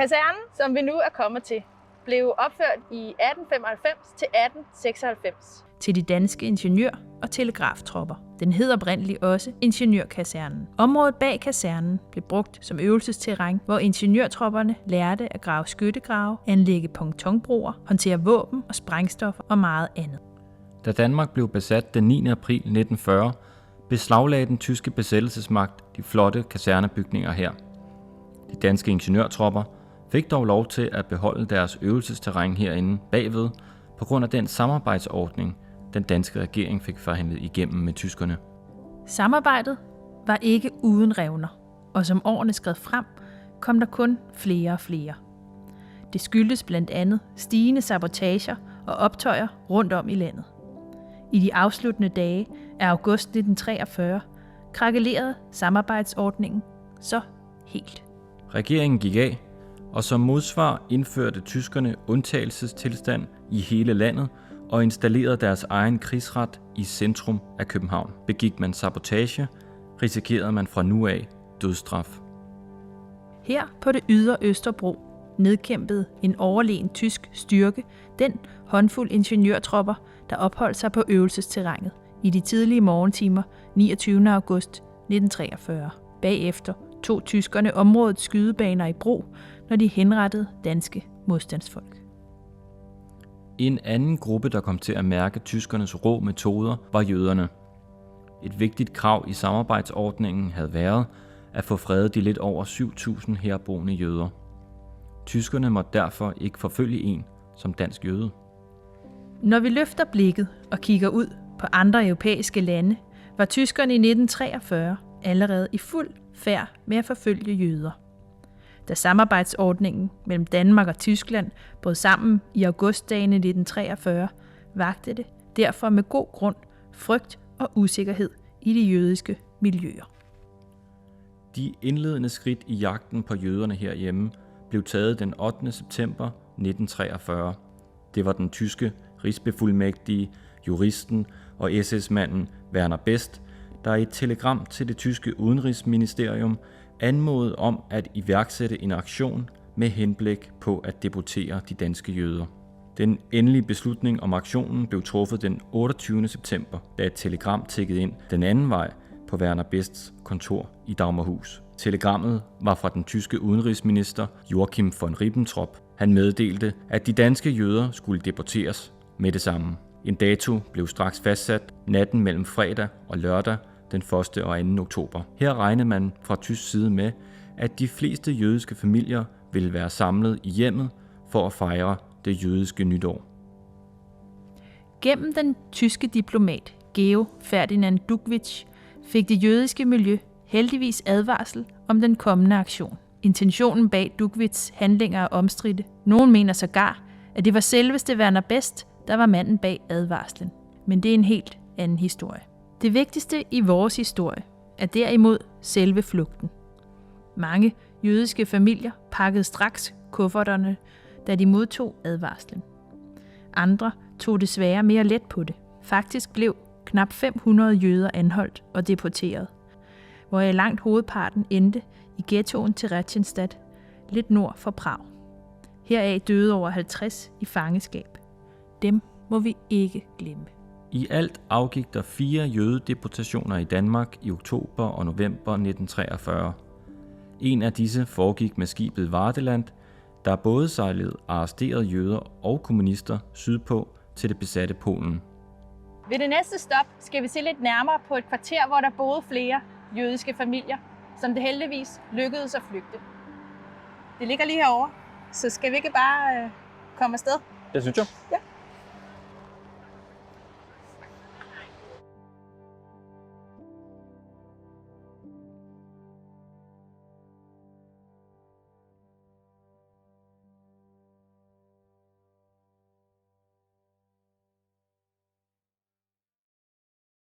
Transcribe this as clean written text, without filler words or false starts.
Kasernen, som vi nu er kommet til, blev opført i 1895 til 1896. Til de danske ingeniør- og telegraftropper. Den hed oprindeligt også Ingeniørkasernen. Området bag kasernen blev brugt som øvelsesterræn, hvor ingeniørtropperne lærte at grave skyttegrave, anlægge pontonbroer, håndtere våben og sprængstoffer og meget andet. Da Danmark blev besat den 9. april 1940, beslaglagde den tyske besættelsesmagt de flotte kasernebygninger her. De danske ingeniørtropper fik dog lov til at beholde deres øvelsesterræn herinde bagved på grund af den samarbejdsordning, den danske regering fik forhandlet igennem med tyskerne. Samarbejdet var ikke uden revner, og som årene skred frem, kom der kun flere og flere. Det skyldtes blandt andet stigende sabotager og optøjer rundt om i landet. I de afsluttende dage af august 1943 krakelerede samarbejdsordningen så helt. Regeringen gik af, og som modsvar indførte tyskerne undtagelsestilstand i hele landet og installerede deres egen krigsret i centrum af København. Begik man sabotage, risikerede man fra nu af dødsstraf. Her på det ydre Østerbro nedkæmpede en overlegen tysk styrke den håndfuld ingeniørtropper, der opholdt sig på øvelsesterrænet i de tidlige morgentimer 29. august 1943. Bagefter tog tyskerne områdets skydebaner i brug, når de henrettede danske modstandsfolk. En anden gruppe, der kom til at mærke tyskernes rå metoder, var jøderne. Et vigtigt krav i samarbejdsordningen havde været at få fredet de lidt over 7.000 herboende jøder. Tyskerne måtte derfor ikke forfølge en som dansk jøde. Når vi løfter blikket og kigger ud på andre europæiske lande, var tyskerne i 1943 allerede i fuld færd med at forfølge jøder. Da samarbejdsordningen mellem Danmark og Tyskland brød sammen i augustdagene 1943, vakte det derfor med god grund frygt og usikkerhed i de jødiske miljøer. De indledende skridt i jagten på jøderne herhjemme blev taget den 8. september 1943. Det var den tyske rigsbefuldmægtige, juristen og SS-manden Werner Best, der i et telegram til det tyske udenrigsministerium anmodede om at iværksætte en aktion med henblik på at deportere de danske jøder. Den endelige beslutning om aktionen blev truffet den 28. september, da et telegram tikkede ind den anden vej på Werner Bests kontor i Dagmarhus. Telegrammet var fra den tyske udenrigsminister Joachim von Ribbentrop. Han meddelte, at de danske jøder skulle deporteres med det samme. En dato blev straks fastsat natten mellem fredag og lørdag den 1. og 2. oktober. Her regnede man fra tysk side med, at de fleste jødiske familier ville være samlet i hjemmet for at fejre det jødiske nytår. Gennem den tyske diplomat Georg Ferdinand Dugwitz fik det jødiske miljø heldigvis advarsel om den kommende aktion. Intentionen bag Dugwitz' handlinger er omstridte. Nogen mener sågar, at det var selveste Werner Best, der var manden bag advarslen. Men det er en helt anden historie. Det vigtigste i vores historie er derimod selve flugten. Mange jødiske familier pakkede straks kufferterne, da de modtog advarslen. Andre tog desværre mere let på det. Faktisk blev knap 500 jøder anholdt og deporteret, hvor i langt hovedparten endte i ghettoen til Theresienstadt, lidt nord for Prag. Heraf døde over 50 i fangeskab. Dem må vi ikke glemme. I alt afgik der 4 jødedeportationer i Danmark i oktober og november 1943. En af disse foregik med skibet Vardeland, der både sejlede arresterede jøder og kommunister sydpå til det besatte Polen. Ved det næste stop skal vi se lidt nærmere på et kvarter, hvor der boede flere jødiske familier, som det heldigvis lykkedes at flygte. Det ligger lige herovre, så skal vi ikke bare komme afsted? Det synes jeg. Ja.